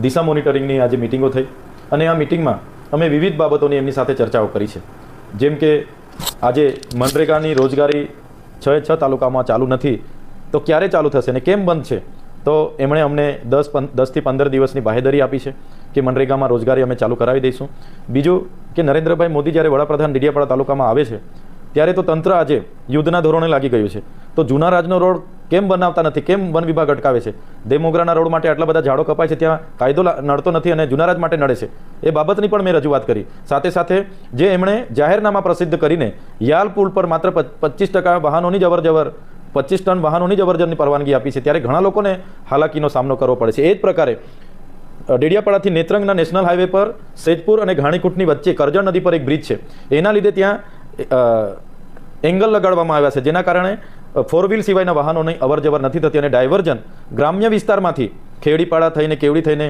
દિશા મોનિટરિંગની આજે મિટિંગો થઈ અને આ મિટિંગમાં અમે વિવિધ બાબતોની એમની સાથે ચર્ચાઓ કરી છે. જેમ કે આજે મનરેગાની રોજગારી 6 તાલુકામાં ચાલુ નથી તો ક્યારે ચાલુ થશે અને કેમ બંધ છે, તો એમણે અમને 10 થી 15 દિવસની બાહેધરી આપી છે કે મનરેગામાં રોજગારી અમે ચાલુ કરાવી દઈશું. બીજું કે નરેન્દ્રભાઈ મોદી જ્યારે વડાપ્રધાન ડેડિયાપાડા તાલુકામાં આવે છે ત્યારે તો તંત્ર આજે યુદ્ધના ધોરણે લાગી ગયું છે. તો જૂના રાજનો રોડ કેમ બનાવતા નથી, કેમ વન વિભાગ અટકાવે છે? દેમોગરાના રોડ માટે આટલા બધા ઝાડો કપાય છે, ત્યાં કાયદો નડતો નથી અને જૂના રાજ માટે નડે છે. એ બાબતની પણ મેં રજૂઆત કરી. સાથે સાથે જે એમણે જાહેરનામા પ્રસિદ્ધ કરીને યાલ પુલ પર માત્ર 25% વાહનોની જ અવરજવર 25 ટન વાહનોની જ અવરજવરની પરવાનગી આપી છે, ત્યારે ઘણા લોકોને હાલાકીનો સામનો કરવો પડે છે. એ જ પ્રકારે ડેડિયાપાડાથી નેત્રંગના નેશનલ હાઈવે પર સેજપુર અને ઘાણીકૂટની વચ્ચે કરજણ નદી પર એક બ્રિજ છે. એના લીધે ત્યાં એંગલ લગાડવામાં આવ્યા છે, જેના કારણે 4 વ્હીલ સિવાયના વાહનોની અવરજવર નથી થતી અને ડાયવર્ઝન ગ્રામ્ય વિસ્તારમાંથી ખેડીપાડા થઈને કેવડી થઈને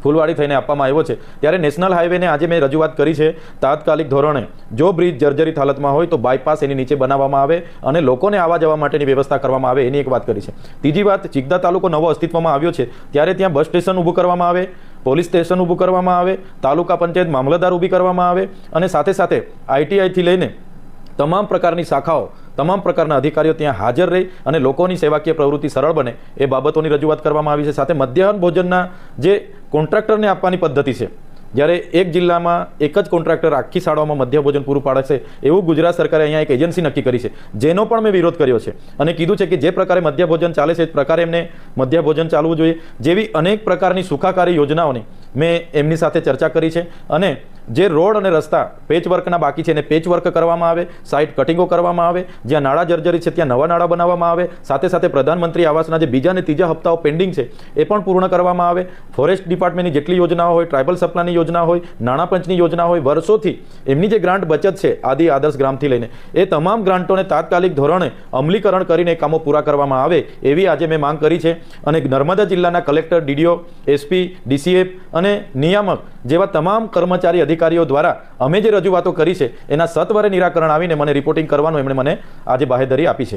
ફૂલવાડી થઈને આપવામાં આવ્યો છે. ત્યારે નેશનલ હાઈવેને આજે મેં રજૂઆત કરી છે તાત્કાલિક ધોરણે જો બ્રિજ જર્જરિત હાલતમાં હોય તો બાયપાસ એની નીચે બનાવવામાં આવે અને લોકોને આવવા જવા માટેની વ્યવસ્થા કરવામાં આવે, એની એક વાત કરી છે. ત્રીજી વાત, ચિગદા તાલુકો નવો અસ્તિત્વમાં આવ્યો છે ત્યારે ત્યાં બસ સ્ટેશન ઊભું કરવામાં આવે, પોલીસ સ્ટેશન ઊભું કરવામાં આવે, તાલુકા પંચાયત મામલતદાર ઊભી કરવામાં આવે અને સાથે સાથે આઈટીઆઈથી લઈને તમામ પ્રકારની શાખાઓ, તમામ પ્રકારના અધિકારીઓ ત્યાં હાજર રહી અને લોકોની સેવાકીય પ્રવૃત્તિ સરળ બને એ બાબતોની રજૂઆત કરવામાં આવી છે. સાથે મધ્યાહન ભોજનના જે કોન્ટ્રાક્ટરને આપવાની પદ્ધતિ છે, જ્યારે એક જિલ્લામાં એક જ કોન્ટ્રાક્ટર આખી શાળાઓમાં મધ્યાહન ભોજન પૂરું પાડે છે, એવું ગુજરાત સરકારે અહીંયા એક એજન્સી નક્કી કરી છે, જેનો પણ મેં વિરોધ કર્યો છે અને કીધું છે કે જે પ્રકારે મધ્યાહન ભોજન ચાલે છે એ પ્રકારે એમને મધ્યાહન ભોજન ચાલવું જોઈએ. જેવી અનેક પ્રકારની સુખાકારી યોજનાઓની મેં એમની સાથે ચર્ચા કરી છે અને જે રોડ અને રસ્તા પેચવર્કના બાકી છે એને પેચવર્ક કરવામાં આવે, સાઇટ કટિંગો કરવામાં આવે, જ્યાં નાળા જર્જરી છે ત્યાં નવા નાળા બનાવવામાં આવે, સાથે સાથે પ્રધાનમંત્રી આવાસના જે બીજા અને ત્રીજા હપ્તાઓ પેન્ડિંગ છે એ પણ પૂર્ણ કરવામાં આવે. ફોરેસ્ટ ડિપાર્ટમેન્ટની જેટલી યોજનાઓ હોય, ટ્રાઇબલ સપ્લાયની યોજના હોય, નાણાં પંચની યોજના હોય, વર્ષોથી એમની જે ગ્રાન્ટ બચત છે આદિ આદર્શ ગ્રામથી લઈને એ તમામ ગ્રાન્ટોને તાત્કાલિક ધોરણે અમલીકરણ કરીને કામો પૂરા કરવામાં આવે એવી આજે મેં માંગ કરી છે. અને નર્મદા જિલ્લાના કલેક્ટર, ડીડીઓ, એસપી, ડીસીએફ અને નિયામક જેવા તમામ કર્મચારી અધિકારીઓ દ્વારા અમે જે રજૂઆતો કરી છે એના સત્વરે નિરાકરણ આવીને મને રિપોર્ટિંગ કરવાનું એમણે મને આજે બાહેધરી આપી છે.